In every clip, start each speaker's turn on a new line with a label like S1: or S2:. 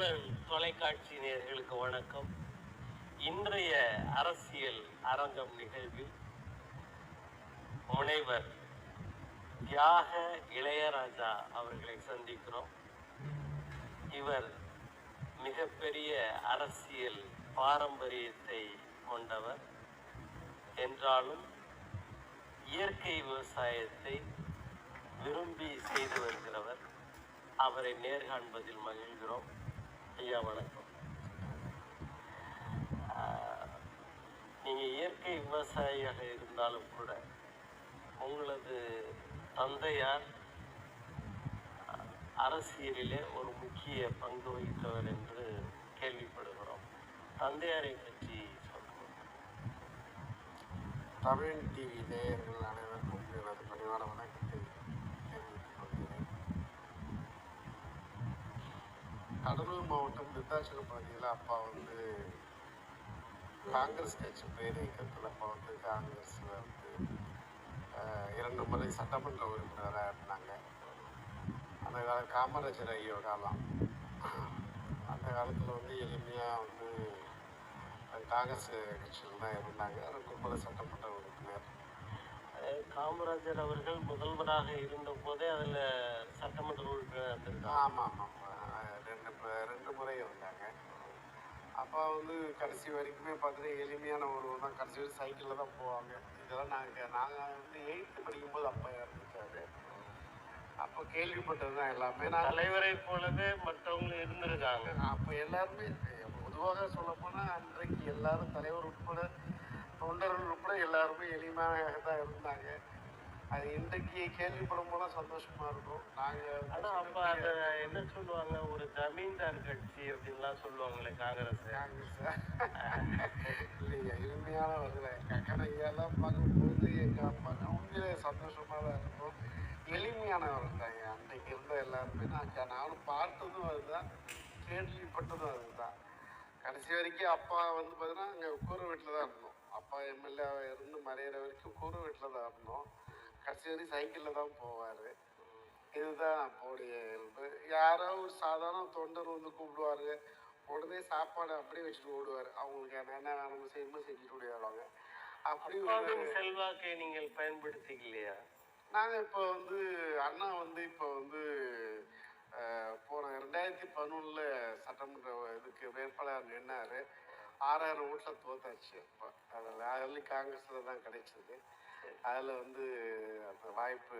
S1: தமிழன் தொலைக்காட்சி நேயர்களுக்கு வணக்கம். இன்றைய அரசியல் அரங்கம் நிகழ்வில் முனைவர் தியாக இளையராஜா அவர்களை சந்திக்கிறோம். இவர் மிகப்பெரிய அரசியல் பாரம்பரியத்தை கொண்டவர் என்றாலும் இயற்கை விவசாயத்தை விரும்பி செய்து வருகிறவர். அவரை நேர்காண்பதில் மகிழ்கிறோம். ஐயா வணக்கம். நீங்கள் இயற்கை விவசாயியாக இருந்தாலும் கூட உங்களது தந்தையார் அரசியலிலே ஒரு முக்கிய பங்கு வகித்தவர் என்று கேள்விப்படுகிறோம். தந்தையாரை பற்றி சொல்லுங்கள்.
S2: தமிழ் டிவி நேயர்கள் அனைவருக்கும் எனது பணிவான வணக்கத்தை தெரிவித்துக் கொள்கிறேன். கடலூர் மாவட்டம் விருத்தாச்சலம் பகுதியில் அப்பா காங்கிரஸ் கட்சி பேர் இயக்கத்தில் அப்பா காங்கிரஸில் 2 முறை சட்டமன்ற உறுப்பினராக இருந்தாங்க. அந்த கால காமராஜர் ஐயோ காலம். அந்த காலத்தில் எளிமையாக காங்கிரஸ் கட்சியில் தான் இருந்தாங்க. 2 முறை சட்டமன்ற உறுப்பினர்.
S1: காமராஜர் அவர்கள் முதல்வராக இருந்த போதே அதில் சட்டமன்ற உறுப்பினர் இருந்திருக்காங்க.
S2: ஆமாம் ஆமாம், 2 முறை இருந்தாங்க. அப்பா கடைசி வரைக்குமே பார்த்தீங்கன்னா எளிமையான ஒரு தான். கடைசி வரைக்கும் சைக்கிளில் தான் போவாங்க. இதெல்லாம் நாங்கள் 8th படிக்கும்போது அப்பா இறந்துட்டாரு. அப்போ கேள்விப்பட்டது தான் எல்லாமே. நான்
S1: தலைவரை போலவே மற்றவங்களும் இருந்திருக்காங்க.
S2: அப்போ எல்லாருமே பொதுவாக சொல்லப்போனால் அன்றைக்கு எல்லாரும் தலைவர் உட்பட தொண்டர்கள் உட்பட எல்லாருமே எளிமையாக தான் இருந்தாங்க. அது இன்றைக்கு கேள்விப்படும் போல சந்தோஷமாக இருக்கும். நாங்கள்
S1: ஆனால் அப்போ அதை என்ன சொல்லுவாங்க, ஒரு ஜமீன்தார் கட்சி அப்படின்லாம் சொல்லுவாங்களே காங்கிரஸ்.
S2: இல்லையா, எளிமையானவர்கள் கக்கனையெல்லாம் பார்க்கும்போது எங்கள் அப்பா உண்மையிலே சந்தோஷமாக தான் இருக்கும். எளிமையானவர்கள் தான் அன்றைக்கு இருந்த எல்லாருமே. நானும் பார்த்ததும் அதுதான், கேள்விப்பட்டதும் அதுதான். கடைசி வரைக்கும் அப்பா பார்த்தீங்கன்னா அங்கே கூரை வீட்டில் தான் இருந்தோம். அப்பா எம்எல்ஏ இருந்து மறையிற வரைக்கும் கூரை வீட்டில் தான் இருந்தோம். கடைசி வரைக்கும் சைக்கிளில் தான் போவார். இதுதான் அப்போடைய இயல்பு. யாரோ ஒரு சாதாரண தொண்டர் கூப்பிடுவார், உடனே சாப்பாடு அப்படியே வச்சுட்டு ஓடுவார். அவங்களுக்கு என்ன வேணும் செய்யணுமோ செஞ்சுட்டு ஓடிடுவாங்க. அப்படி
S1: செல்வாக்கை நீங்கள் பயன்படுத்திக்கலையா?
S2: நாங்கள் இப்போ அண்ணா இப்போ போன 2011 சட்டமன்ற இதுக்கு வேட்பாளர் நின்னார். 6000 ஓட்டில் தோத்தாச்சு. அப்போ அதில் காங்கிரஸில் தான் கிடைச்சது. அதில் அந்த வாய்ப்பு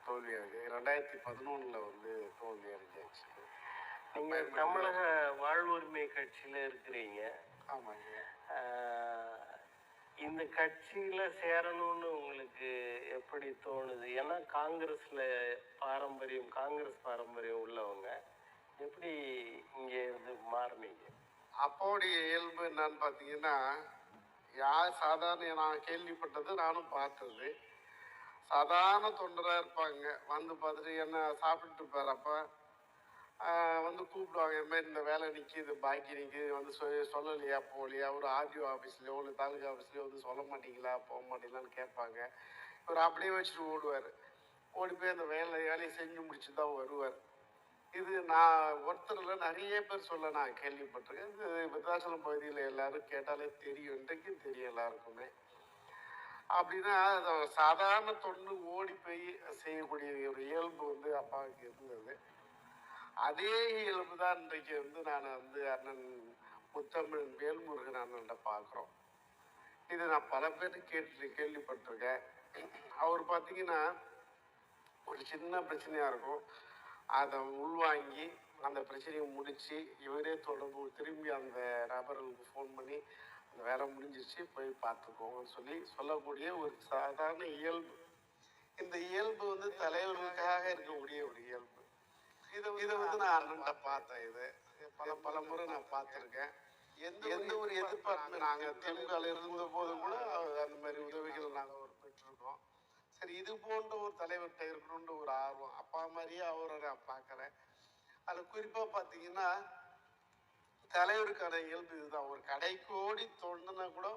S2: தோல்வி அடைஞ்சு 2011 தோல்வி அடைஞ்சாச்சு.
S1: நீங்கள் தமிழக வாழ்வுரிமை கட்சியில் இருக்கிறீங்க.
S2: ஆமாங்க.
S1: இந்த கட்சியில் சேரணும்னு உங்களுக்கு எப்படி தோணுது? ஏன்னா காங்கிரஸ் பாரம்பரியம் உள்ளவங்க எப்படி இங்கே மாறினீங்க?
S2: அப்போடைய இயல்பு என்னன்னு பார்த்தீங்கன்னா, யார் சாதாரண நான் கேள்விப்பட்டது நானும் பார்த்தது, சாதாரண தொண்டராக இருப்பாங்க. பார்த்துட்டு என்ன சாப்பிட்டுட்டு இருப்பார். அப்போ கூப்பிடுவாங்க, இந்த மாதிரி இந்த வேலை நிற்கிது, பாக்கி நிற்கிது, சொல்லலையா போகலையா, ஒரு ஆர்டிஓ ஆஃபீஸ்லையோ ஒரு தாலுகா ஆஃபீஸ்லையோ சொல்ல மாட்டீங்களா, போக மாட்டீங்களான்னு கேட்பாங்க. இவர் அப்படியே வச்சுட்டு ஓடுவார். ஓடி போய் அந்த வேலையை செஞ்சு முடிச்சு தான் வருவார். இது நான் ஒருத்தரில் நிறைய பேர் சொல்ல நான் கேள்விப்பட்டிருக்கேன். இது விருத்தாச்சலம் பகுதியில் எல்லாரும் கேட்டாலே தெரியும், இன்றைக்கும் தெரியும் எல்லாருக்குமே. அப்படின்னா சாதாரண தொண்டு ஓடி போய் செய்யக்கூடிய ஒரு இயல்பு அப்பாவுக்கு இருந்தது. அதே இயல்பு தான் இன்றைக்கு நான் அண்ணன் முத்தமிழ் வேல்முருகன் அண்ணன்ட்ட பார்க்குறோம். இது நான் பல பேர் கேள்விப்பட்டிருக்கேன். அவர் பார்த்தீங்கன்னா ஒரு சின்ன பிரச்சனையாக இருக்கும், அதை உள்வாங்கி அந்த பிரச்சனையை முடித்து இவரே தொடர்பு திரும்பி அந்த நபர்களுக்கு ஃபோன் பண்ணி அந்த வேலை முடிஞ்சிச்சு போய் பார்த்துக்கோங்கன்னு சொல்லக்கூடிய ஒரு சாதாரண இயல்பு. இந்த இயல்பு தலைவர்களுக்காக இருக்கக்கூடிய ஒரு இயல்பு. இதை நான் அண்ணன்ட்ட பார்த்தேன். இது பல முறை நான் பார்த்துருக்கேன். எந்த ஒரு எதிர்பார்ப்பு நாங்கள் திமுகவில் இருந்த போது கூட அந்த மாதிரி உதவிகள் நாங்கள் பெற்றிருக்கோம். சரி, இது போன்ற ஒரு தலைவர்கிட்ட இருக்கணுன்ற ஒரு ஆர்வம், அப்பா மாதிரியே அவரை நான் பார்க்குறேன். அதில் குறிப்பாக பார்த்தீங்கன்னா தலைவருக்கான இயல்பு இதுதான். ஒரு கடைக்கு ஓடி தோணுன்னா கூட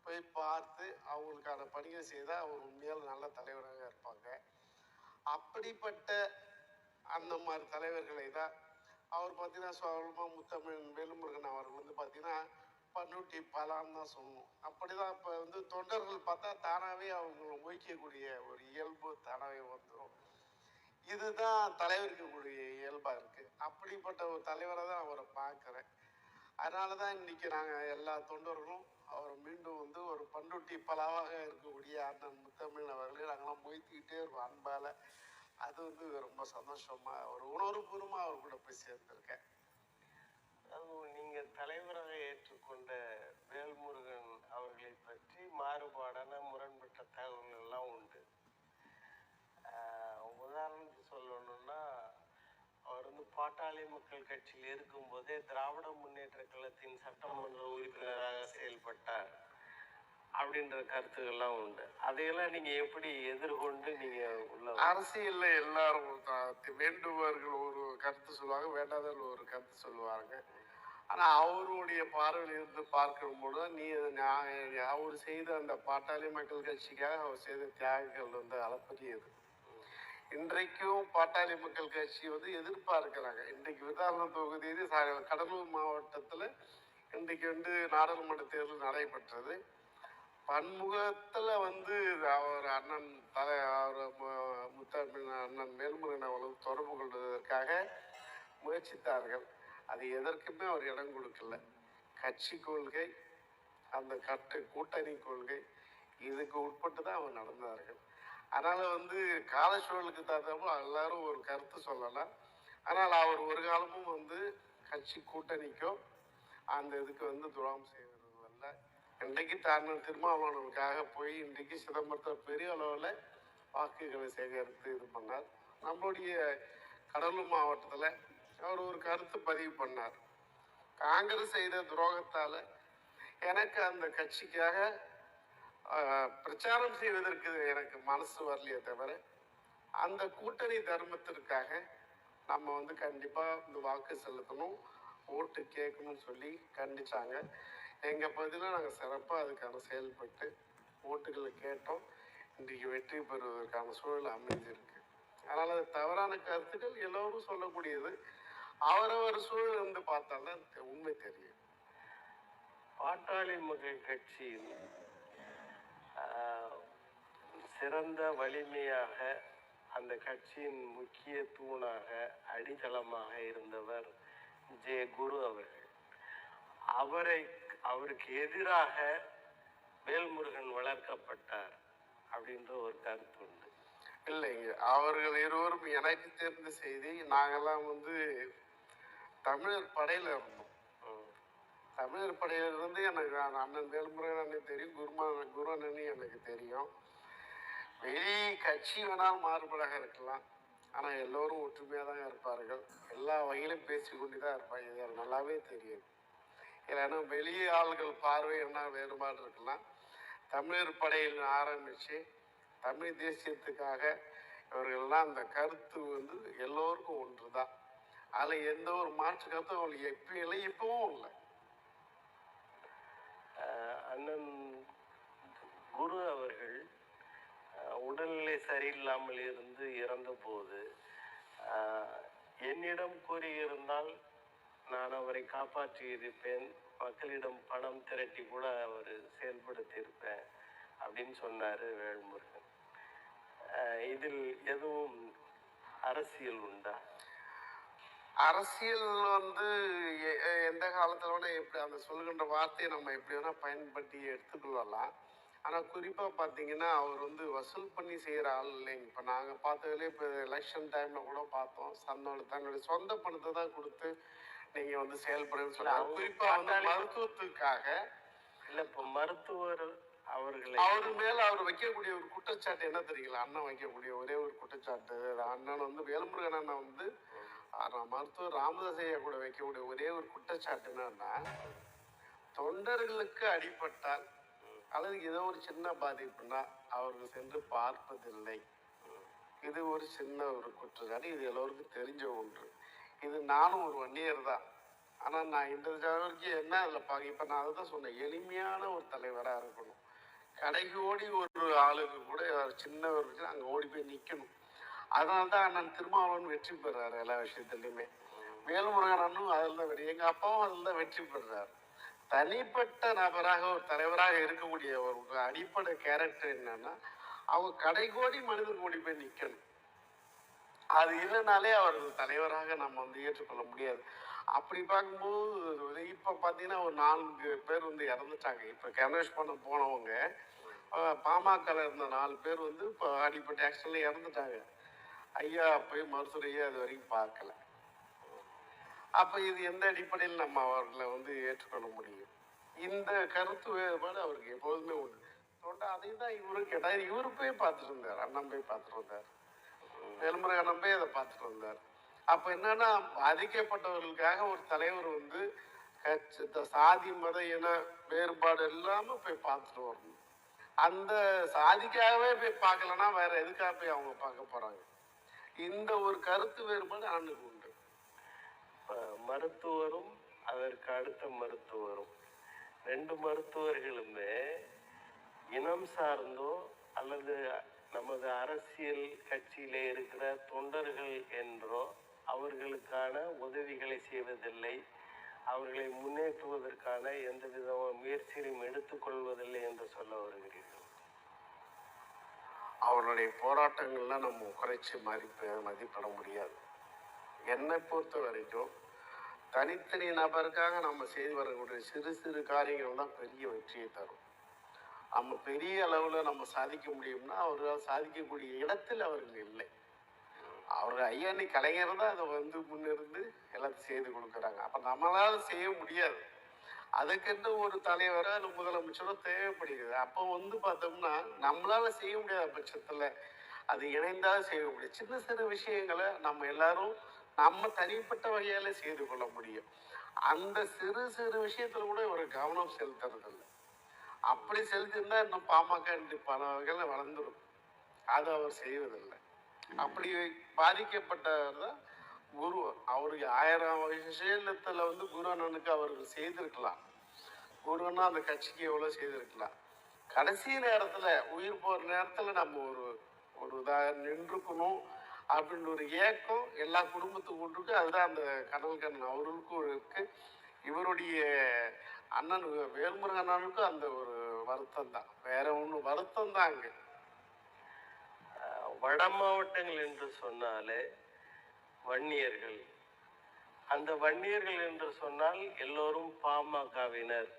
S2: போய் பார்த்து அவங்களுக்கான பணியை செய்தால் அவர் உண்மையால் நல்ல தலைவராக இருப்பாங்க. அப்படிப்பட்ட அந்த மாதிரி தலைவர்களை தான் அவர் பார்த்தீங்கன்னா சொல்லமா முத்தமிழ் வேலுமுருகன் அவர்கள் வந்து பார்த்தீங்கன்னா பன்னுட்டி பலான்னு தான் சொல்லணும். அப்படிதான் இப்போ வந்து தொண்டர்கள் பார்த்தா தானாகவே அவங்க மொய்க்கக்கூடிய ஒரு இயல்பு தானாகவே வந்துடும். இதுதான் தலைவருக்கு கூடிய இயல்பாக இருக்குது. அப்படிப்பட்ட ஒரு தலைவரை தான் அவரை பார்க்குறேன். அதனால தான் இன்னைக்கு நாங்கள் எல்லா தொண்டர்களும் அவர் மீண்டும் வந்து ஒரு பண்ருட்டி பலாவாக இருக்கக்கூடிய அண்ணன் முத்தமிழ் அவர்களை நாங்களாம் மொய்த்திக்கிட்டே இருக்கோம் அன்பால். அது வந்து ரொம்ப சந்தோஷமா ஒரு உணர்வுபூர்வமாக அவர் கூட போய் சேர்ந்திருக்கேன்.
S1: நீங்க தலைவராக ஏற்றுக்கொண்ட வேல்முருகன் அவர்களை பற்றி மாறுபாடான முரண்பட்ட தகவல்கள் எல்லாம் உண்டு. உதாரணத்துக்கு சொல்லணும்னா, அவர் வந்து பாட்டாளி மக்கள் கட்சியில் இருக்கும்போதே திராவிட முன்னேற்ற கழகத்தின் சட்டமன்ற உறுப்பினராக செயல்பட்டார் அப்படின்ற கருத்துக்கள்லாம் உண்டு. அதையெல்லாம் நீங்க எப்படி எதிர்கொண்டு நீங்க உள்ள
S2: அரசியல்ல எல்லாரும் வேண்டுபவர்கள் ஒரு கருத்து சொல்லுவாங்க, வேண்டாதவர்கள் ஒரு கருத்து சொல்லுவாங்க. ஆனா அவருடைய பார்வையில் இருந்து பார்க்கும்போது நீ அவர் செய்த அந்த பாட்டாளி மக்கள் கட்சிக்காக அவர் செய்த தியாகங்கள் வந்து அளப்பரியது. இன்றைக்கும் பாட்டாளி மக்கள் கட்சி வந்து எதிர்பார்க்கிறாங்க. இன்றைக்கு விருதாசலம் தொகுதியில் கடலூர் மாவட்டத்தில் இன்றைக்கு வந்து நாடாளுமன்ற தேர்தல் நடைபெற்றது. பன்முகத்தில் வந்து அவர் அண்ணன் அவர் முத்தமிழ் அண்ணன் வேல்முருகன் அவர்களும் தொடர்பு கொள்வதற்காக முயற்சித்தார்கள். அது எதற்குமே அவர் இடம் கொடுக்கல. கட்சி கொள்கை, அந்த கூட்டணி கொள்கை இதுக்கு உட்பட்டு தான் அவர் நடந்தார்கள். அதனால் வந்து கால சூழலுக்கு தகுந்தப்போ எல்லாரும் ஒரு கருத்து சொல்லலாம். ஆனால் அவர் ஒரு காலமும் வந்து கட்சி கூட்டணிக்கோ அந்த இதுக்கு வந்து துரோகம் செய்வது அல்ல. இன்றைக்கு தாங்கள் திருமாவளவனுக்காக போய் இன்றைக்கு சிதம்பரத்தில் பெரிய அளவில் வாக்குகளை சேகரித்து இது பண்ணார். நம்மளுடைய கடலூர் மாவட்டத்தில் அவர் ஒரு கருத்து பதிவு பண்ணார். காங்கிரஸ் செய்த துரோகத்தால் எனக்கு அந்த கட்சிக்காக பிரச்சாரம் செய்வதற்கு எனக்கு மனசு வரலையே தவிர அந்த கூட்டணி தர்மத்திற்காக நம்ம வந்து கண்டிப்பாக இந்த வாக்கு செலுத்தணும், ஓட்டு கேட்கணும்னு சொல்லி கண்டிச்சாங்க. எங்கள் பகுதியில் நாங்கள் சிறப்பாக அதுக்கான செயல்பட்டு ஓட்டுகளை கேட்டோம். இன்றைக்கு வெற்றி பெறுவதற்கான சூழல் அமைஞ்சிருக்கு. அதனால் அது தவறான கருத்துக்கள் எல்லோரும் சொல்லக்கூடியது. அவரவர் சூழல் வந்து பார்த்தால்தான் உண்மை தெரியும்.
S1: பாட்டாளி மக்கள் கட்சியில் சிறந்த வலிமையாக அந்த கட்சியின் முக்கிய தூணாக அடித்தளமாக இருந்தவர் குரு அவர்கள். அவருக்கு எதிராக வேல்முருகன் வளர்க்கப்பட்டார் அப்படின்ற ஒரு கருத்து உண்டு.
S2: இல்லைங்க, அவர்கள் இருவரும் எனக்கு தெரிந்த செய்தி, நாங்கெல்லாம் வந்து தமிழர் படையில இருந்தோம். தமிழர் படையிலிருந்து எனக்கு அண்ணன் வேல்முருகன் அண்ணன் தெரியும், குரு அண்ணன் எனக்கு தெரியும். வெளி கட்சி வேணாலும் மாறுபடாக இருக்கலாம், ஆனால் எல்லோரும் ஒற்றுமையாக தான் இருப்பார்கள். எல்லா வகையிலும் பேசிக்கொண்டு தான் இருப்பாங்க. இது எனக்கு நல்லாவே தெரியும். இல்லைன்னா வெளியே ஆள்கள் பார்வை என்ன வேறுபாடு இருக்கலாம். தமிழர் படையில் ஆரம்பித்து தமிழ் தேசியத்துக்காக இவர்கள்லாம் அந்த கருத்து வந்து எல்லோருக்கும் ஒன்று தான். அதில் எந்த ஒரு மாற்று கருத்தும் அவங்களுக்கு எப்பயும் இல்லை, இப்பவும் இல்லை.
S1: அண்ணன் குரு அவர்கள் உடல்நிலை சரியில்லாமல் இருந்து இறந்தபோது என்னிடம் கூறியிருந்தால் நான் அவரை காப்பாற்றி இருப்பேன், மக்களிடம் பணம் திரட்டி கூட அவர் செயல்படுத்தியிருப்பேன் அப்படின்னு சொன்னார் வேல்முருகன். இதில் எதுவும் அரசியல் உண்டா?
S2: அரசியல் வந்து எந்த காலத்தில் வேணால் எப்படி அந்த சொல்கின்ற வார்த்தையை நம்ம எப்படி வேணால் பயன்படுத்தி எடுத்துக்கொள்ளலாம். ஆனால் குறிப்பாக பார்த்தீங்கன்னா அவர் வந்து வசூல் பண்ணி செய்கிற ஆள் இல்லைங்க. இப்போ நாங்கள் பார்த்ததுலேயே இப்போ எலெக்ஷன் டைமில் கூட பார்த்தோம், தன்னுடைய சொந்த பணத்தை தான் கொடுத்து நீங்கள் வந்து செயல்படுன்னு சொன்னாங்க. குறிப்பாக வந்து மருத்துவத்துக்காக
S1: இல்லை, இப்போ மருத்துவர்
S2: அவர் மேல அவர் வைக்கக்கூடிய ஒரு குற்றச்சாட்டு என்ன தெரியுங்களா? அண்ணன் வைக்கக்கூடிய ஒரே ஒரு குற்றச்சாட்டு, அண்ணன் வந்து வேல்முருகன் அண்ணன் வந்து மருத்துவர் ராமதாசையா கூட வைக்கக்கூடிய ஒரே ஒரு குற்றச்சாட்டு என்னன்னா, தொண்டர்களுக்கு அடிபட்டால் அல்லது ஏதோ ஒரு சின்ன பாதிப்புனா அவர்கள் சென்று பார்ப்பதில்லை. இது ஒரு சின்ன ஒரு குற்றச்சாட்டு. இது எல்லோருக்கும் தெரிஞ்ச ஒன்று. இது நானும் ஒரு வன்னியர் தான். ஆனால் நான் இந்த வரைக்கும் என்ன அதில் இப்போ நான் அதுதான் சொன்னேன், எளிமையான ஒரு தலைவராக இருக்கணும். கடைக்கு ஓடி ஒரு ஆளுக்கு கூட சின்னவர் அங்கே ஓடி போய் நிற்கணும். அதனால தான் அண்ணன் திருமாவளவன் வெற்றி பெறாரு எல்லா விஷயத்துலையுமே. வேல்முருகன் அண்ணனும் அதில் தான் வெற்றி, எங்கள் அப்பாவும் அதில் தான் வெற்றி பெறுறார். தனிப்பட்ட நபராக ஒரு தலைவராக இருக்கக்கூடிய ஒரு அடிப்படை கேரக்டர் என்னன்னா, அவங்க கடைக்கோடி மனிதன் கூடி போய் நிற்கணும். அது இல்லைனாலே அவர் தலைவராக நம்ம வந்து ஏற்றுக்கொள்ள முடியாது. அப்படி பார்க்கும்போது இப்போ பார்த்தீங்கன்னா ஒரு 4 பேர் வந்து இறந்துட்டாங்க. இப்போ கணேஷ் பண்ண போனவங்க பாமகவில் இருந்த 4 பேர் வந்து இப்போ அடிப்பட்ட ஆக்சிடென்ட்ல இறந்துட்டாங்க. ஐயா போய் மருத்துவரையே அது வரைக்கும் பார்க்கல. அப்போ இது எந்த அடிப்படையில் நம்ம அவர்களை வந்து ஏற்றுக்கொள்ள முடியும்? இந்த கருத்து வேறுபாடு அவருக்கு எப்போதுமே உண்டு. அதையும் தான் இவரு கேட்டார். இவரு போய் பார்த்துட்டு இருந்தார், அண்ணன் போய் பார்த்துட்டு வந்தார், வேல்முருகன் போய் அதை பார்த்துட்டு வந்தார். அப்போ என்னன்னா, பாதிக்கப்பட்டவர்களுக்காக ஒரு தலைவர் வந்து சாதி மத இன வேறுபாடு இல்லாம போய் பார்த்துட்டு வரணும். அந்த சாதிக்காகவே போய் பார்க்கலன்னா வேற எதுக்காக போய் அவங்க பார்க்க போறாங்க? இந்த ஒரு கருத்து வேறுபாடு அண்ணனுக்கு உண்டு.
S1: மருத்துவரும் அதற்கு அடுத்த மருத்துவரும் 2 மருத்துவர்களுமே இனம் சார்ந்தோ அல்லது நமது அரசியல் கட்சியிலே இருக்கிற தொண்டர்கள் என்றோ அவர்களுக்கான உதவிகளை செய்வதில்லை, அவர்களை முன்னேற்றுவதற்கான எந்த விதமான முயற்சிகளையும் எடுத்துக்கொள்வதில்லை என்று சொல்ல வருகிறீர்கள்.
S2: அவருடைய போராட்டங்கள்லாம் நம்ம குறைச்சி மதிப்பிட முடியாது. என்னை பொறுத்த வரைக்கும் தனித்தனி நபருக்காக நம்ம செய்து வரக்கூடிய சிறு சிறு காரியங்கள் தான் பெரிய வெற்றியை தரும். நம்ம பெரிய அளவில் நம்ம சாதிக்க முடியும்னா அவர்களால் சாதிக்கக்கூடிய இடத்தில் அவர்கள் இல்லை. அவர்கள் ஐயாணி கலைஞர் தான் அதை வந்து முன்னிருந்து எல்லாத்தையும் செய்து கொடுக்குறாங்க. அப்போ நம்மளால செய்ய முடியாது. அதுக்கென்று ஒரு தலைவரோ இல்லை முதலமைச்சரோ தேவைப்படுகிறது. அப்போ வந்து பார்த்தோம்னா நம்மளால செய்ய முடியாத பட்சத்தில் அது இணைந்தால் செய்ய முடியும். சின்ன சிறு விஷயங்களை நம்ம எல்லாரும் நம்ம தனிப்பட்ட வகையால செய்து கொள்ள முடியும். அந்த சிறு சிறு விஷயத்துல கூட ஒரு கவனம் செலுத்துறதில்லை. அப்படி செலுத்திருந்தா இன்னும் பாமக பல வகையில் வளர்ந்துடும். அது அவர் செய்வதில்லை. அப்படி பாதிக்கப்பட்டவர் தான் குரு. அவருக்கு 1000 விஷயத்துல வந்து குரு அண்ணனுக்கு அவர்கள் செய்திருக்கலாம். குருன்னா அந்த கட்சிக்கு எவ்வளவு செய்திருக்கலாம். கடைசி நேரத்துல உயிர் போற நேரத்துல நம்ம ஒரு இதாக நின்றுக்கணும் அப்படின்ற ஒரு ஏக்கம் எல்லா குடும்பத்துக்கும் இருக்கு. அதுதான் அந்த கனல்கண்ணன் அவர்களுக்கும் இருக்கு. இவருடைய அண்ணன் வேல்முருகன் அண்ணனுக்கும் அந்த ஒரு வருத்தம் தான், வேற ஒண்ணு வருத்தம் தான். அங்க
S1: வட மாவட்டங்கள் என்று சொன்னாலே வன்னியர்கள், அந்த வன்னியர்கள் என்று சொன்னால் எல்லோரும் பாமகவினர்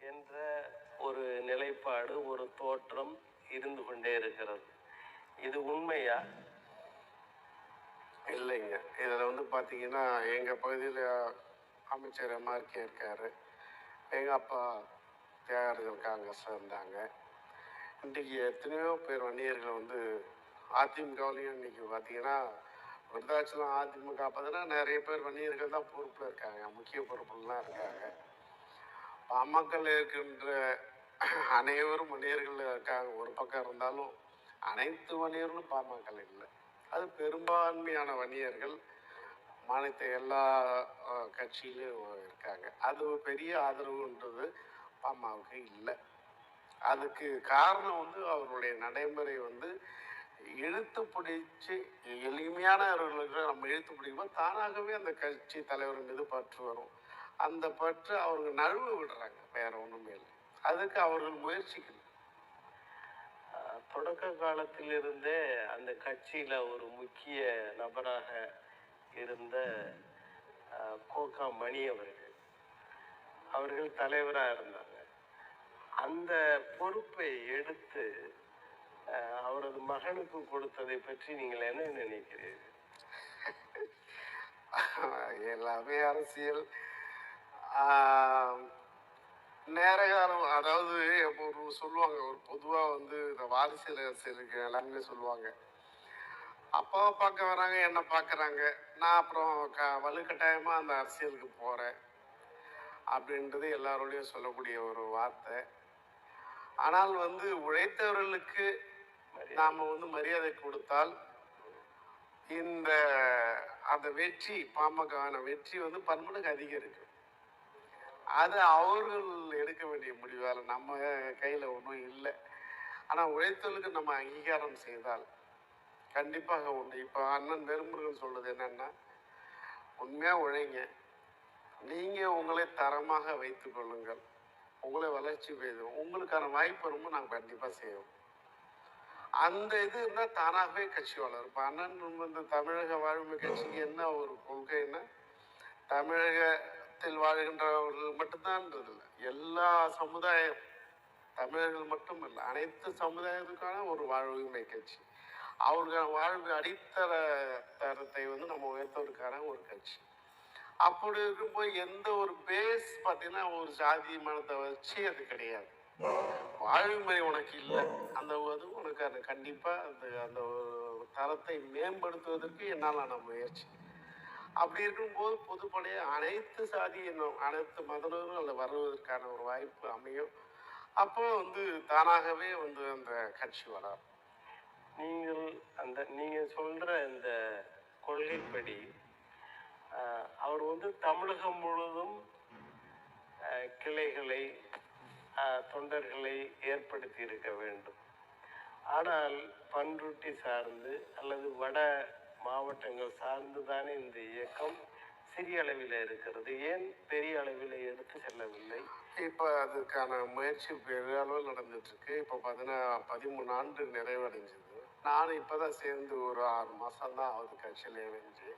S1: என்ற ஒரு நிலைப்பாடு, ஒரு தோற்றம் இருந்து கொண்டே இருக்கிறது. இது உண்மையா?
S2: இல்லைங்க. இதில் வந்து பார்த்தீங்கன்னா எங்கள் பகுதியில் அமைச்சர் எம்ஆர்கே இருக்கார். எங்கள் அப்பா தியாகராஜர் காங்கிரஸில் இருந்தாங்க. இன்றைக்கி எத்தனையோ பேர் வன்னியர்கள் வந்து அதிமுகவிலையும் இன்றைக்கி பார்த்தீங்கன்னா விருதாச்சலம் அதிமுக பார்த்தீங்கன்னா நிறைய பேர் வன்னியர்கள் தான் பொறுப்பில் இருக்காங்க, முக்கிய பொறுப்புலாம் இருக்காங்க. பாமகவில் இருக்கின்ற அனைவரும் வன்னியர்கள் இருக்காங்க. ஒரு பக்கம் இருந்தாலும் அனைத்து வன்னியர்களும் பாமகவில் இல்லை. அது பெரும்பான்மையான வன்னியர்கள் மாநிலத்தை எல்லா கட்சியிலும் இருக்காங்க. அது ஒரு பெரிய ஆதரவுன்றது பாமகவுக்கு இல்லை. அதுக்கு காரணம் வந்து அவருடைய நடைமுறை வந்து இழுத்து பிடிச்சி எளிமையானவர்களுக்கு நம்ம இழுத்து பிடிக்கும்போது தானாகவே அந்த கட்சி தலைவர் மீது பற்று வரும். அந்த பற்று அவர்கள் நழுவு விடுறாங்க, வேற ஒன்றுமே இல்லை. அதுக்கு அவர்கள் முயற்சிக்கணும்.
S1: தொடக்க காலத்திலிருந்தே அந்த கட்சியில ஒரு முக்கிய நபராக இருந்த கோகா மணி அவர்கள் தலைவராக இருந்தாங்க. அந்த பொறுப்பை எடுத்து அவரது மகனுக்கு கொடுத்ததை பற்றி நீங்கள் என்ன நினைக்கிறீர்கள்?
S2: எல்லாமே அரசியல் நேர காலம். அதாவது ஒரு சொல்லுவாங்க, ஒரு பொதுவாக வந்து இந்த வாரிசியல் அரசியலுக்கு எல்லாமே சொல்லுவாங்க, அப்பாவை பார்க்க வராங்க, என்ன பார்க்குறாங்க, நான் அப்புறம் வலுக்கட்டாயமாக அந்த அரசியலுக்கு போகிறேன் அப்படின்றது எல்லாரோடையும் சொல்லக்கூடிய ஒரு வார்த்தை. ஆனால் வந்து உழைத்தவர்களுக்கு நாம் வந்து மரியாதை கொடுத்தால் இந்த அந்த வெற்றி, பாமகவான வெற்றி வந்து பன்மடங்கு அதிகரிக்கும். அது அவர்கள் எடுக்க வேண்டிய முடிவால் நம்ம கையில் ஒன்றும் இல்லை. ஆனால் உழைத்தவர்களுக்கு நம்ம அங்கீகாரம் செய்தால் கண்டிப்பாக உண்டு. இப்போ அண்ணன் வேல்முருகன் சொல்றது என்னன்னா, உண்மையாக உழைங்க. நீங்கள் உங்களை தரமாக வைத்து கொள்ளுங்கள். உங்களை வளர்ச்சி பெய்யும். உங்களுக்கான வாய்ப்பு ரொம்ப நாங்கள் கண்டிப்பாக செய்வோம். அந்த இது இருந்தால் தானாகவே கட்சி வளரும். இப்போ அண்ணன் இந்த தமிழக வாழ்மை கட்சிக்கு என்ன ஒரு கொள்கைன்னா, தமிழகத்தில் வாழ்கின்றவர்கள் மட்டும்தான்ன்றது இல்லை, எல்லா சமுதாயம், தமிழர்கள் மட்டும் இல்லை, அனைத்து சமுதாயத்துக்கான ஒரு வாழ்வுரிமை கட்சி. அவர்களுக்கான வாழ்வு அடித்தர தரத்தை நம்ம உயர்த்துவதற்கான ஒரு கட்சி. அப்படி இருக்கும்போது எந்த ஒரு பேஸ் பார்த்தீங்கன்னா ஒரு ஜாதி மனத்தை வச்சு அது கிடையாது. வாழ்வுமுறை உனக்கு இல்லை, அந்த உனக்கு அது கண்டிப்பாக அந்த ஒரு தரத்தை மேம்படுத்துவதற்கு என்னால் முயற்சி. அப்படி இருக்கும்போது பொதுப்படையாக அனைத்து சாதியினும் அனைத்து மதனரும் அதில் வருவதற்கான ஒரு வாய்ப்பு அமையும். அப்போ தானாகவே அந்த கட்சி வளரும்.
S1: நீங்கள் சொல்கிற இந்த கொள்கைப்படி அவர் தமிழகம் முழுவதும் கிளைகளை தொண்டர்களை ஏற்படுத்தி இருக்க வேண்டும். ஆனால் பண்ருட்டி சார்ந்து அல்லது வட மாவட்டங்கள் சார்ந்து தானே இந்த இயக்கம் சிறிய அளவில் இருக்கிறது. ஏன் பெரிய அளவில் எடுத்து செல்லவில்லை?
S2: இப்போ அதுக்கான முயற்சி பெரிய அளவில் நடந்துட்டு இருக்கு. இப்போ பார்த்தீங்கன்னா 13 ஆண்டு நிறைவடைஞ்சது. நானும் இப்போதான் சேர்ந்து ஒரு 6 மாதம் தான் ஆகுது கட்சியில் இணைஞ்சு.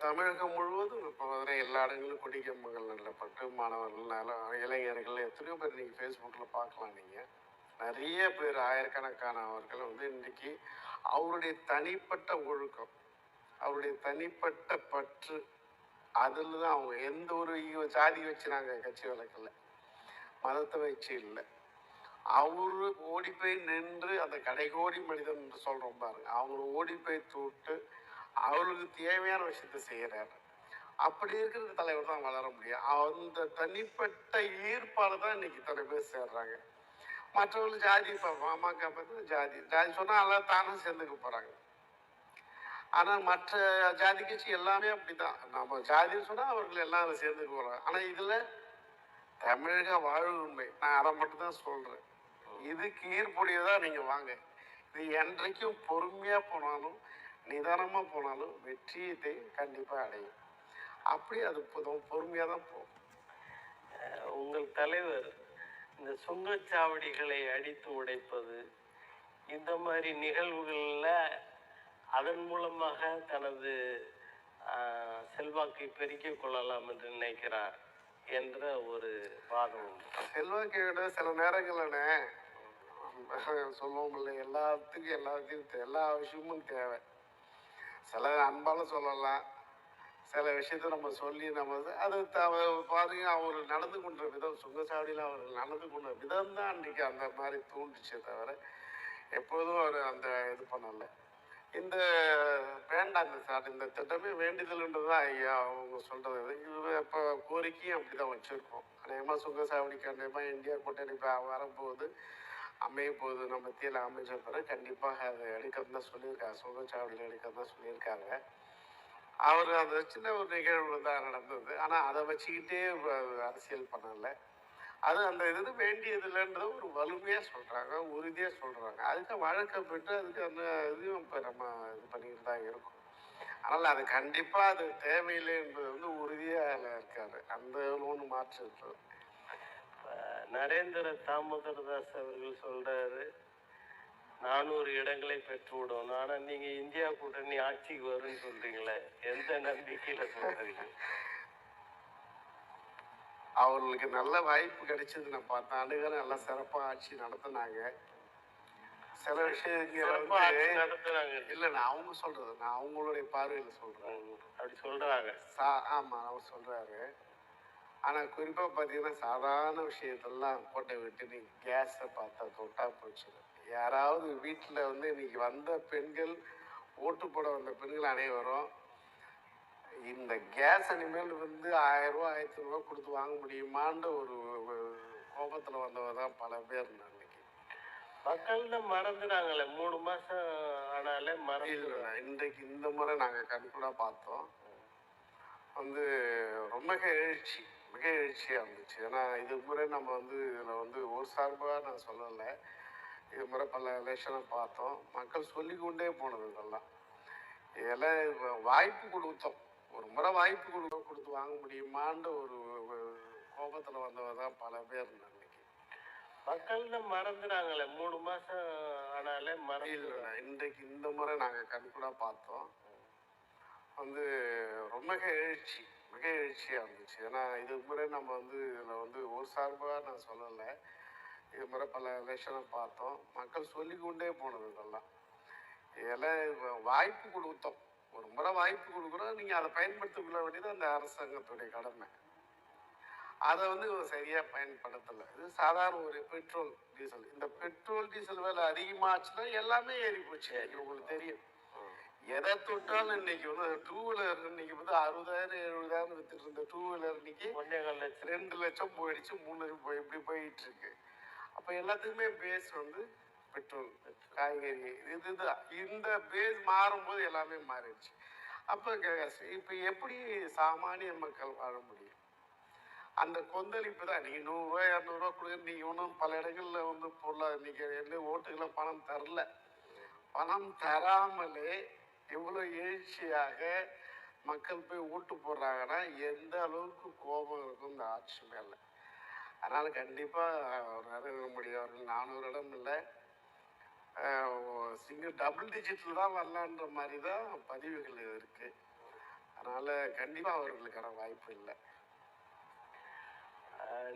S2: தமிழகம் முழுவதும் இப்போ எல்லா இடங்களும் கொடிக்கம்பங்கள் நடப்பட்டு மாணவர்கள் இளைஞர்கள் எத்தனையோ பேர் நீங்கள் ஃபேஸ்புக்கில் பார்க்கலாம். நீங்கள் நிறைய பேர் ஆயிரக்கணக்கானவர்கள் இன்றைக்கி அவருடைய தனிப்பட்ட ஒழுக்கம், அவருடைய தனிப்பட்ட பற்று, அதில் தான் அவங்க எந்த ஒரு ஜாதி வச்சு நாங்கள் கட்சி வளர்க்கல, மதத்தை வச்சு இல்லை. அவரு ஓடி போய் நின்று அந்த கடைகோடி மனிதன் என்று சொல்கிறோம் பாருங்க, அவங்க ஓடி போய் தூட்டு அவர்களுக்கு தேவையான விஷயத்த செய்கிறார். அப்படி இருக்கிற தலைவர் தான் வளர முடியும். அந்த தனிப்பட்ட ஈர்ப்பால் தான் இன்னைக்கு இத்தனை பேர் சேர்றாங்க. மற்றவர்கள் ஜாதி பாமக பார்த்து ஜாதி ஜாதி சொன்னால் எல்லாம் தானும் சேர்ந்துக்க போகிறாங்க. ஆனால் மற்ற ஜாதி கட்சி எல்லாமே அப்படிதான். நம்ம ஜாதின்னு சொன்னால் அவர்கள் எல்லாம் அதை சேர்ந்துக்க போகிறாங்க. ஆனால் இதில் தமிழக வாழ்வுரிமை நான் அதை மட்டும்தான் சொல்கிறேன். இதுக்கு ஈர்ப்புடையதான் நீங்கள் வாங்க. இது என்றைக்கும் பொறுமையாக போனாலும் நிதானமாக போனாலும் வெற்றியத்தை கண்டிப்பாக அடையும். அப்படி அது பொறுமையாக தான் போகும்.
S1: உங்கள் தலைவர் இந்த சுங்கச்சாவடிகளை அடித்து உடைப்பது, இந்த மாதிரி நிகழ்வுகளில் அதன் மூலமாக தனது செல்வாக்கை பெருக்கிக் கொள்ளலாம் என்று நினைக்கிறார் என்ற ஒரு வாதம் உண்டு.
S2: செல்வாக்கை விட சில நேரங்களில் சொல்லுவோம் இல்லை, எல்லாத்தையும் எல்லா விஷயமும் தேவை. சில அன்பாலும் சொல்லலாம், சில விஷயத்த நம்ம சொல்லி அது பாருங்க, அவர் நடந்து கொண்ட விதம், சுங்கச்சாவடியில் அவர் நடந்து கொண்ட விதம் தான் அன்றைக்கி அந்த மாதிரி தூண்டுச்சே தவிர எப்போதும் அவர் அந்த இது பண்ணலை. இந்த வேண்டாங்க சார், இந்த திட்டமே வேண்டியதுன்றது தான் ஐயா அவங்க சொல்கிறது. இது இப்போ கோரிக்கையும் அப்படி தான் வச்சுருக்கோம். அநேகமாக சுங்கச்சாவடி கண்டிப்பாக இந்தியா கூட்டணி வரப்போகுது, அமைய போகுது. நம்ம மத்தியில் அமைச்ச பிறகு கண்டிப்பாக அதை எடுக்கிறது தான் சொல்லியிருக்காங்க, சுங்கச்சாவடியில் எடுக்கிறது தான் சொல்லியிருக்காங்க. அவர் அந்த சின்ன ஒரு நிகழ்வு தான் நடந்தது. ஆனால் அதை வச்சுக்கிட்டே அரசியல் பண்ணலை. அது அந்த இது வேண்டியதில்லைன்றது ஒரு வலிமையாக சொல்கிறாங்க, உறுதியாக சொல்கிறாங்க. அதுக்கு வழக்கம் பெற்று அதுக்கு அந்த இதையும் இப்போ நம்ம இது பண்ணிக்கிட்டு தான் இருக்கோம். அதனால் அது கண்டிப்பாக அது தேவையில்லை என்பது உறுதியாக இருக்காரு. அந்த ஒன்று மாற்று இருக்குது.
S1: நரேந்திர தாமோதரதாஸ் அவர்கள் சொல்றாரு 400 இடங்களை பெற்றுவிடும். ஆனா நீங்க இந்தியா கூட்டணி ஆட்சிக்கு வரும்னு சொல்றீங்களே, எந்த நம்பிக்கையில சொல்றீங்க?
S2: அவர்களுக்கு நல்ல வாய்ப்பு கிடைச்சது. நான் 10 ஆண்டுகள் நல்லா சிறப்பாக ஆட்சி நடத்தினாங்க. சில விஷயங்கள்
S1: நடத்துறாங்க
S2: இல்லை, நான் அவங்க சொல்றது, நான் அவங்களுடைய பார்வையில் சொல்றேன்.
S1: அப்படி சொல்றாங்க.
S2: ஆமாம், அவர் சொல்றாரு. ஆனால் குறிப்பாக பார்த்தீங்கன்னா சாதாரண விஷயத்தெல்லாம் கோட்டை விட்டு நீங்கள் கேஸை பார்த்தா தொட்டா போச்சு. யாராவது வீட்டில் இன்னைக்கு வந்த பெண்கள், ஓட்டு போட வந்த பெண்கள் அனைவரும் இந்த கேஸ் இனிமேல் 1000 ரூபா 1500 ரூபா கொடுத்து வாங்க முடியுமான்னு ஒரு கோபத்தில் வந்தவர் தான் பல பேர். இன்னைக்கு
S1: மக்கள் தான் மறந்துடாங்களே, 3 மாதம் ஆனாலே மறந்து.
S2: இன்றைக்கு இந்த முறை நாங்கள் கண்கூடாக பார்த்தோம். ரொம்ப மிக எழுச்சியாக இருந்துச்சு. ஏன்னா இது முறை நம்ம இதில் ஒரு சார்பாக நான் சொல்லலை, இது முறை பல எலெக்ஷனை பார்த்தோம். மக்கள் சொல்லிக்கொண்டே போனது இதெல்லாம். இதெல்லாம் வாய்ப்பு கொடுத்தோம். ஒரு முறை வாய்ப்பு கொடுத்து வாங்க முடியுமான்ற ஒரு கோபத்தில் வந்தவர் தான் பல பேர் அன்னைக்கு.
S1: மக்கள் தான் மறந்துறாங்களே, 3 மாசம் ஆனாலே மறந்து.
S2: இல்லை, இன்றைக்கு இந்த முறை நாங்கள் கண்கூடா பார்த்தோம். வந்து ரொம்ப மிக எழுச்சியாக இருந்துச்சு. ஏன்னா இது முறை நம்ம வந்து இதில் வந்து ஒரு சார்பாக நான் சொல்லலை. இது முறை பல எலெக்ஷனை பார்த்தோம். மக்கள் சொல்லிக்கொண்டே போனது இதெல்லாம். இதெல்லாம் வாய்ப்பு கொடுத்தோம். ஒரு முறை வாய்ப்பு கொடுக்குறோம், நீங்கள் அதை பயன்படுத்திக்கொள்ள வேண்டியது அந்த அரசாங்கத்துடைய கடமை. அதை வந்து சரியாக பயன்படுத்தலை. இது சாதாரண ஒரு பெட்ரோல் டீசல். இந்த பெட்ரோல் டீசல் விலை அதிகமாச்சுன்னா எல்லாமே ஏறி போச்சு. உங்களுக்கு தெரியும். எதை தொட்டாலும் இன்னைக்கு வந்து டூ வீலர் இன்னைக்கு வந்து 60,000 70,000 வித்துட்டு இருந்த டூ வீலர் இன்னைக்கு 2 லட்சம் போயிடுச்சு, 3 லட்சம் இப்படி போயிட்டு இருக்கு. அப்ப எல்லாத்துக்குமே பேஸ் வந்து பெட்ரோல், காய்கறி, இதுதான். இந்த பேஸ் மாறும்போது எல்லாமே மாறிடுச்சு. அப்ப இப்ப எப்படி சாமானிய மக்கள் வாழ முடியும்? அந்த கொந்தளிப்பு தான். நீங்க 100 ரூபாய் 200 ரூபாய் கொடுக்க, நீங்க ஒன்றும் பல இடங்கள்ல வந்து பொருளாதார இன்னைக்கு ஓட்டுகளை பணம் தரல. பணம் தராமலே இவ்வளவு எழுச்சியாக மக்கள் போய் ஓட்டு போடுறாங்கன்னா எந்த அளவுக்கு கோபம் இருக்கும் இந்த ஆட்சி மேல. அதனால கண்டிப்பா நரேந்திர மோடி அவர்கள் 400 இடம் இல்லை, சிங்கிள் டபுள் டிஜிட்ல தான் வரலான்ற மாதிரி தான் பதிவுகள் இருக்கு. அதனால கண்டிப்பா அவர்களுக்கான வாய்ப்பு இல்லை.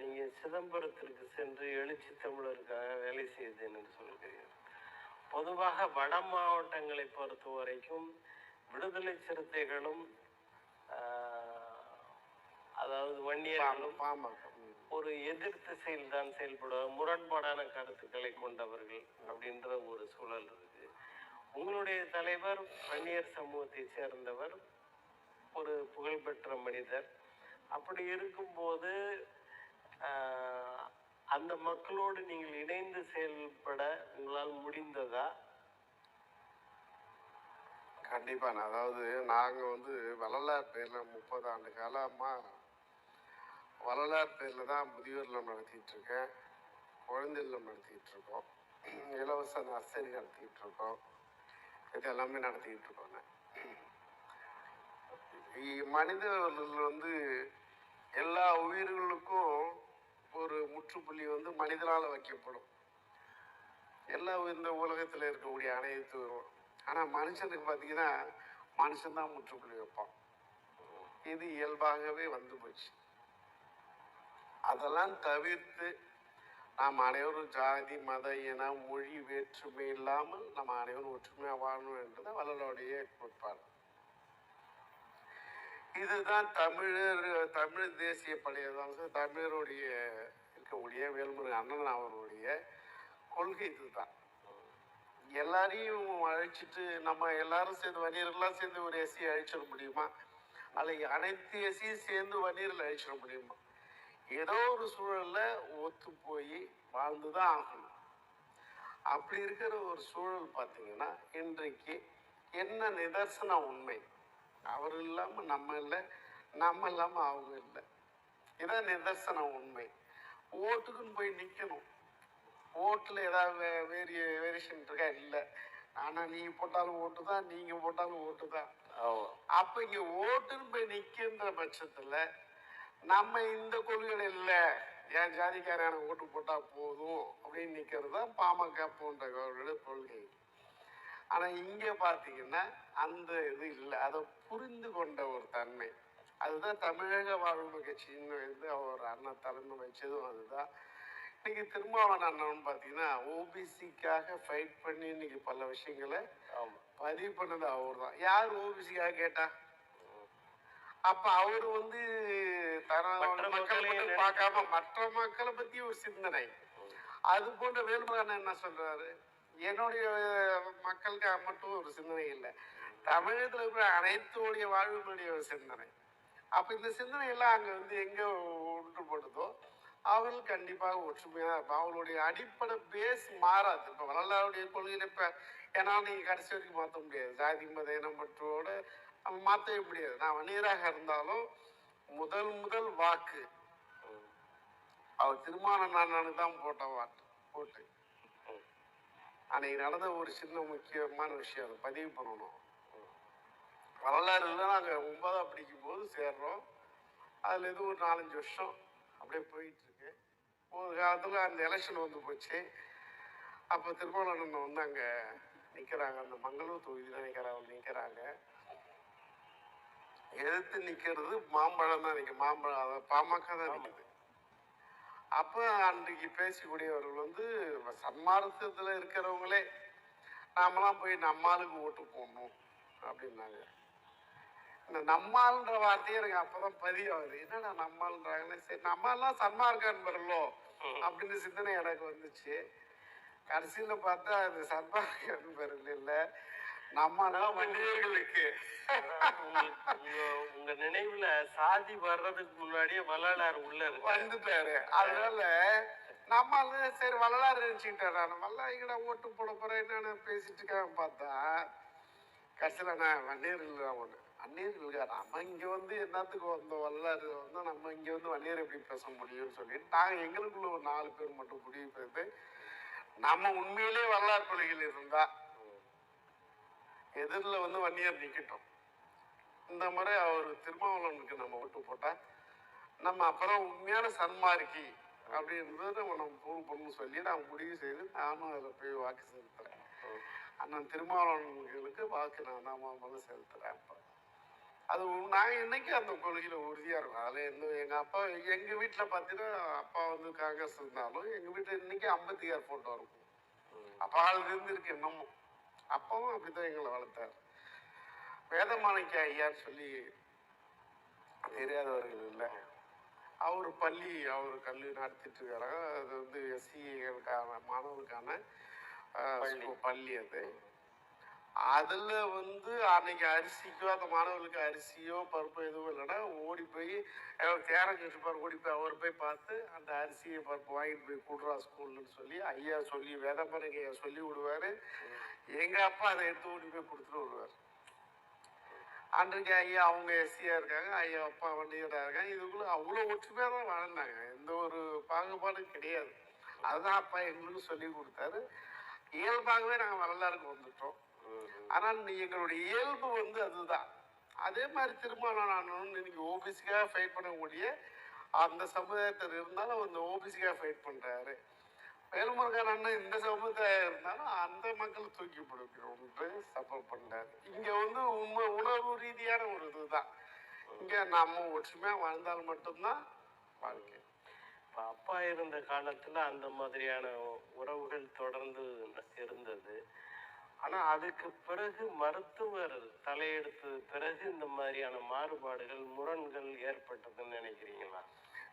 S1: நீங்க சிதம்பரத்திற்கு சென்று எழுச்சி தமிழருக்காக வேலை செய்தேன் என்று சொல்கிறீர்கள். பொதுவாக வட மாவட்டங்களை பொறுத்த வரைக்கும் விடுதலை சிறுத்தைகளும் அதாவது வன்னியர்களும் ஒரு எதிர் திசையில் தான் செயல்படுவார், முரண்பாடான கருத்துக்களை கொண்டவர்கள் அப்படின்ற ஒரு சூழல் இருக்கு. உங்களுடைய தலைவர் வன்னியர் சமூகத்தை சேர்ந்தவர், ஒரு புகழ்பெற்ற மனிதர். அப்படி இருக்கும்போது அந்த மக்களோடு நீங்கள் இணைந்து செயல்பட உங்களால் முடிந்ததா?
S2: கண்டிப்பா. அதாவது நாங்க வந்து வள்ளலார் பேர்ல 30 ஆண்டு காலமா வள்ளலார் பேர்ல தான் முதியோர் இல்லம் நடத்திட்டு இருக்கேன், குழந்தை இல்லம் நடத்திட்டு இருக்கோம், இலவச நர்சரி நடத்திட்டு இருக்கோம், இது எல்லாமே நடத்திட்டு இருக்கோம். மனிதர்கள் வந்து எல்லா உயிர்களுக்கும் ஒரு முற்றுப்புள்ளி வந்து மனிதனால வைக்கப்படும். எல்லா இந்த உலகத்துல இருக்கக்கூடிய அனைத்து. ஆனா மனுஷனுக்கு பாத்தீங்கன்னா மனுஷன்தான் முற்றுப்புள்ளி வைப்பான். இது இயல்பாகவே வந்து போச்சு. அதெல்லாம் தவிர்த்து நாம் அனைவரும் ஜாதி மத இன மொழி வேற்றுமை இல்லாமல் நம்ம அனைவரும் ஒற்றுமையா வாழணும் என்றது வள்ளலாருடைய கோட்பாடு. இதுதான் தமிழ் தேசிய படையதான் தமிழருடைய இருக்கக்கூடிய வேல்முருகன் அண்ணன் அவருடைய கொள்கை. இதுதான். எல்லாரையும் அழிச்சிட்டு நம்ம எல்லாரும் சேர்ந்து வன்னியர்கள்லாம் சேர்ந்து ஒரு எஸ்சி அழிச்சிட முடியுமா? அல்லது அனைத்து எஸ்சியும் சேர்ந்து வன்னியர்கள் அழிச்சிட முடியுமா? ஏதோ ஒரு சூழல்ல ஒத்து போய் வாழ்ந்துதான் ஆகணும். அப்படி இருக்கிற ஒரு சூழல் பார்த்தீங்கன்னா இன்றைக்கு என்ன நிதர்சன உண்மை? அவர் இல்லாம நம்ம இல்லை, நம்ம இல்லாம அவங்க இல்லை. இதான் நிதர்சன உண்மை. ஓட்டுக்குன்னு போய் நிக்கணும். ஓட்டுல ஏதாவது வேரியேஷன் இருக்கா? இல்லை. ஆனா நீங்க போட்டாலும் ஓட்டு தான், நீங்க போட்டாலும் ஓட்டு தான். அப்ப இங்க ஓட்டுன்னு போய் நிக்கின்ற பட்சத்துல நம்ம இந்த கொள்கைகள் இல்லை, என் ஜாதிக்காரன ஓட்டு போட்டா போதும் அப்படின்னு நிக்கிறது தான் பாமக போன்றவர்களோட கொள்கை. ஆனா இங்க பாத்தீங்கன்னா அந்த இது இல்லை. அதை புரிந்து கொண்ட ஒரு தன்மை, அதுதான் தமிழக வாழ்வு கட்சின்னு வந்து அவர் அண்ணன் தலைமை வச்சதும் அதுதான். இன்னைக்கு திருமாவளவன் அண்ணன் பாத்தீங்கன்னா ஓபிசிக்காக ஃபைட் பண்ணி இன்னைக்கு பல விஷயங்களை பதிவு பண்ணது அவர் தான். யார் ஓபிசிக்காக கேட்டா? அப்ப அவரு வந்து மக்கள் மட்டும் பார்க்காம மற்ற மக்களை பத்தி ஒரு சிந்தனை. அது போன்ற வேல்முருகன் என்ன சொல்றாரு? என்னுடைய மக்களுக்கு மட்டும் ஒரு சிந்தனை இல்லை, தமிழகத்துல இருக்கிற அனைத்துடைய வாழ்வுடைய ஒரு சிந்தனை. அப்ப இந்த சிந்தனை எல்லாம் அங்க வந்து எங்க ஒன்றுபடுதோ அவர்கள் கண்டிப்பாக ஒற்றுமையா இருப்பாங்க. அவங்களுடைய அடிப்படை பேஸ் மாறாது. இப்ப வள்ளலாருடைய கொள்கையில இப்ப ஏன்னா நீங்க கடைசி வரைக்கும் மாற்ற முடியாது. ஜாதி மத இனம் பற்றோட நம்ம மாற்றவே முடியாது. நான் வன்னியராக இருந்தாலும் முதல் வாக்கு அவர் திருமாவளவனுக்கு தான் போட்டு அன்னைக்கு நடந்த ஒரு சின்ன முக்கியமான விஷயம் அதை பதிவு பண்ணணும். வரலாறுல நாங்கள் 9ஆம் படிக்கும்போது சேர்றோம். அதில் இது ஒரு 4-5 வருஷம் அப்படியே போயிட்டு இருக்கு. ஒரு காலத்தில் அந்த எலெக்ஷன் வந்து போச்சு. அப்போ திருமாவளவன் வந்து அங்கே நிற்கிறாங்க. அந்த மங்களூர் தொகுதியில் நிற்கிறாங்க. எதிர்த்து நிற்கிறது மாம்பழம் தான் நிற்கும். மாம்பழம் அதை பாமக தான் நிற்குது. அப்போ அன்றைக்கு பேசக்கூடியவர்கள் வந்து சன்மார்க்கத்தில் இருக்கிறவங்களே நாமெல்லாம் போய் நம்மாளுக்கு ஓட்டு போடணும் அப்படின்னாங்க. இந்த நம்மால்ன்ற வார்த்தையே எனக்கு அப்பதான் பதிவாகுது. என்னடா நம்மால்ன்றாங்கன்னு, சரி நம்மாலாம் சன்மார்க்க அன்பர்களோ அப்படின்னு சிந்தனை எனக்கு வந்துச்சு. கடைசியில பார்த்தா அது சன்மார்க்க அன்பர்கள் இல்ல, நம்ம வண்டியர்களுக்கு.
S1: உங்க நினைவுல சாதி வர்றதுக்கு முன்னாடியே வள்ளலார் உள்ள
S2: வந்துட்டாரு. அதனால நம்மால சரி வள்ளலார் நினைச்சுக்கிட்டேன். நான் வல்லாயிங்கடா ஓட்டு போட போறேன் என்னன்னு பேசிட்டு இருக்காங்க. பார்த்தா கடைசியில நான் வன்னியர்கள் தான் ஒண்ணு. வன்னியர்கள் நம்ம இங்க வந்து என்னத்துக்கு வந்தோம், வல்லாறு வந்து நம்ம இங்க வந்து வன்னியர் எப்படி பேச முடியும்னு சொல்லிட்டு நாங்க எங்களுக்குள்ள ஒரு 4 பேர் மட்டும் முடிவு செய்து, நம்ம உண்மையிலே வரலாறு கொள்கைகள் இருந்தா எதிரில் வந்து வன்னியர் நிக்கட்டும், இந்த முறை அவர் திருமாவளவனுக்கு நம்ம ஓட்டு போட்டா நம்ம அப்புறம் உண்மையான சன்மார்க்கி அப்படின்றது நம்ம ப்ரூவ் பண்ணு சொல்லி நான் முடிவு செய்து நானும் அதில் போய் வாக்கு செலுத்துறேன். அண்ணன் திருமாவளவன்களுக்கு வாக்கு நான் தான் செலுத்துறேன். அப்போ அது நாங்கள் இன்னைக்கு அந்த கொள்கையில் உறுதியாக இருக்கும். அதில் எங்கள் அப்பா எங்கள் வீட்டில் பார்த்தீங்கன்னா அப்பா வந்து காங்கிரஸ் இருந்தாலும் எங்கள் வீட்டில் இன்னைக்கு 56 ஃபோட்டோ இருக்கும். அப்பா இருந்து இருக்கு இன்னமும். அப்பாவும் அப்படித்தான் எங்களை வளர்த்தார். வேதமாணிக்க ஐயான்னு சொல்லி தெரியாதவர்கள் இல்லை. அவர் கல்வி நடத்திட்டு இருக்காரு. அது வந்து எஸ்சிகளுக்கான மாணவர்களுக்கான பள்ளி. அது அதுல வந்து அன்னைக்கு அரிசிக்கோ அந்த மாணவர்களுக்கு அரிசியோ பருப்போ எதுவும் இல்லைன்னா ஓடி போய் தேரம் கட்டுப்பார் ஓடி போய் அவர் போய் பார்த்து அந்த அரிசியை பருப்பு வாங்கிட்டு போய் கூடுறா ஸ்கூல்னு சொல்லி ஐயா சொல்லி வேதம்பரங்க ஐயா சொல்லி விடுவாரு. எங்க அப்பா அதை எடுத்து ஓடி போய் கொடுத்துட்டு விடுவார். அன்றைக்கு ஐயா அவங்க எஸ்சியா இருக்காங்க, ஐயா அப்பா வண்டியரா இருக்காங்க. இதுக்குள்ள அவ்வளோ ஒற்றுமையா தான் வாழ்ந்தாங்க. எந்த ஒரு பாகுபாடும் கிடையாது. அதுதான் அப்பா எங்களுக்கு சொல்லி கொடுத்தாரு. இயல்பாகவே நாங்கள் வரலாறுக்கு வந்துட்டோம். ஆனால் எங்களுடைய இயல்பு வந்து அதுதான். அதே மாதிரி திருமணம் இன்னைக்கு ஓபிசிக்காக ஃபைட் பண்ணக்கூடிய அந்த சமுதாயத்தில் இருந்தாலும் அந்த ஓபிசிக்காக ஃபைட் பண்றாரு. வேலுமுருகன் அண்ணன் இந்த சமூகத்தை இருந்தாலும் அந்த மக்கள் தூக்கி பிடிக்கணும்னு சப்போர்ட் பண்றாரு. இங்க வந்து உணர்வு ரீதியான ஒரு இதுதான். இங்க நம்ம ஒற்றுமையா வாழ்ந்தால் மட்டும்தான் வாழ்க்கை.
S1: அப்பா இருந்த காலத்துல அந்த மாதிரியான உறவுகள் தொடர்ந்து இருந்தது. ஆனா அதுக்கு பிறகு மருத்துவர் தலையெடுத்து பிறகு இந்த மாதிரியான மாறுபாடுகள் முரண்கள் ஏற்பட்டதுன்னு நினைக்கிறீங்களா?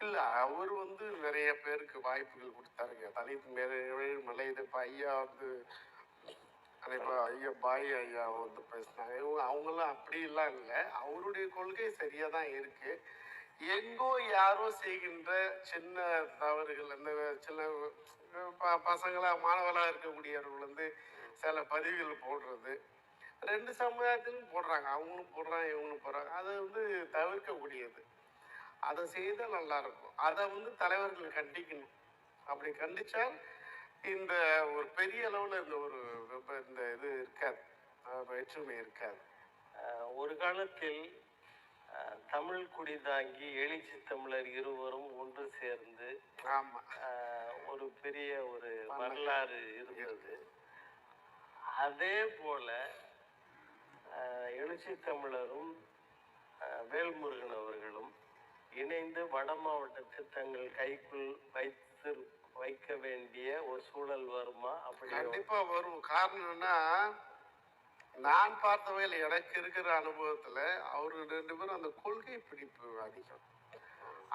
S2: இல்ல, அவர் வந்து நிறைய பேருக்கு வாய்ப்புகள் கொடுத்தாருங்க. தலித் மலை இப்ப ஐயா வந்து ஐயா பாய் ஐயா வந்து பேசினாங்க. அவங்கெல்லாம் அப்படிலாம் இல்லை. அவருடைய கொள்கை சரியா தான் இருக்கு. எங்கோ யாரோ செய்கின்ற சின்ன தவறுகள், அந்த சின்ன பசங்களா மாணவர்களா இருக்கக்கூடியவர்கள் வந்து சில பதிவுகள் போடுறது 2 சமுதாயத்திலும் போடுறாங்க. அவங்களும் போடுறாங்க, இவங்களும் போடுறாங்க. அதை வந்து தவிர்க்கக்கூடியது. அதை செய்தால் நல்லா இருக்கும். அதை வந்து தலைவர்கள் கண்டிக்கணும். அப்படி கண்டிச்சால் இந்த ஒரு பெரிய அளவுல இந்த இது இருக்காது, வேற்றுமை இருக்காது.
S1: ஒரு காலத்தில் தமிழ் குடி தாங்கி எழுச்சி தமிழர் இருவரும் ஒன்று சேர்ந்து ஒரு பெரிய ஒரு வரலாறு இருந்தது. அதே போல எழுச்சி தமிழரும் வேல்முருகன் அவர்களும் இணைந்து வட மாவட்டத்தில் தங்கள் கைக்குள் வைக்க வேண்டிய ஒரு சூழல் வருமா? அப்படி
S2: கண்டிப்பா வரும். காரணம்னா நான் பார்த்தவையில் எனக்கு இருக்கிற அனுபவத்துல அவரு 2 பேரும் அந்த கொள்கை பிடிப்பு அதிகம்.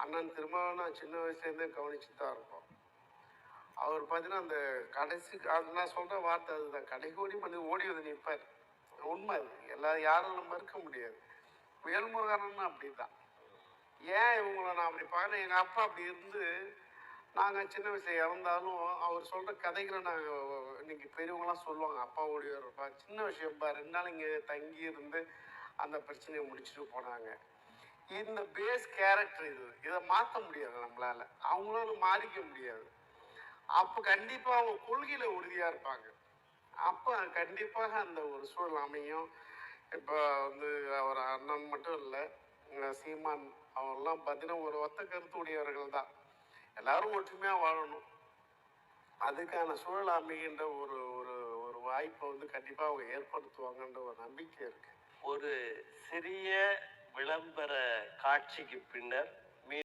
S2: அண்ணன் திருமாவளவன் சின்ன வயசுலேருந்தே கவனிச்சு தான் இருக்கும். அவர் பார்த்தீங்கன்னா அந்த கடைசி நான் சொல்ற வார்த்தை அதுதான், கடைகோடி மனித ஓடி வந்து நிற்பார். உண்மை அது யாரும் மறுக்க முடியாது. வேல்முருகன் அப்படிதான். ஏன் இவங்களை நான் அப்படி பார்க்கல, எங்க அப்பா அப்படி இருந்து நாங்கள் சின்ன வயசுல இறந்தாலும் அவர் சொல்ற கதைகளை நாங்கள் இன்னைக்கு பெரியவங்களாம் சொல்லுவாங்க. அப்பா ஓடி வரப்பா சின்ன விஷயம் பா 2 நாள் இங்கே தங்கி இருந்து அந்த பிரச்சனையை முடிச்சுட்டு போனாங்க. இந்த பேஸ் கேரக்டர் இதை மாற்ற முடியாது நம்மளால, அவங்களால மாறிக்க முடியாது. அப்போ கண்டிப்பா அவங்க கொள்கையில உறுதியா இருப்பாங்க. அப்போ கண்டிப்பாக அந்த ஒரு சூழல் அமையும். இப்போ வந்து அவர் அண்ணன் மட்டும் இல்லை, சீமான் அவங்கெல்லாம் பார்த்தீங்கன்னா ஒரு ஒத்த கருத்து உடையவர்கள் தான். எல்லாரும் ஒற்றுமையாக வாழணும், அதுக்கான சூழல் அமைகின்ற ஒரு ஒரு ஒரு வாய்ப்பை வந்து கண்டிப்பாக அவங்க ஏற்படுத்துவாங்கன்ற ஒரு நம்பிக்கை இருக்கு.
S1: ஒரு சிறிய விளம்பர காட்சிக்கு பின்னர்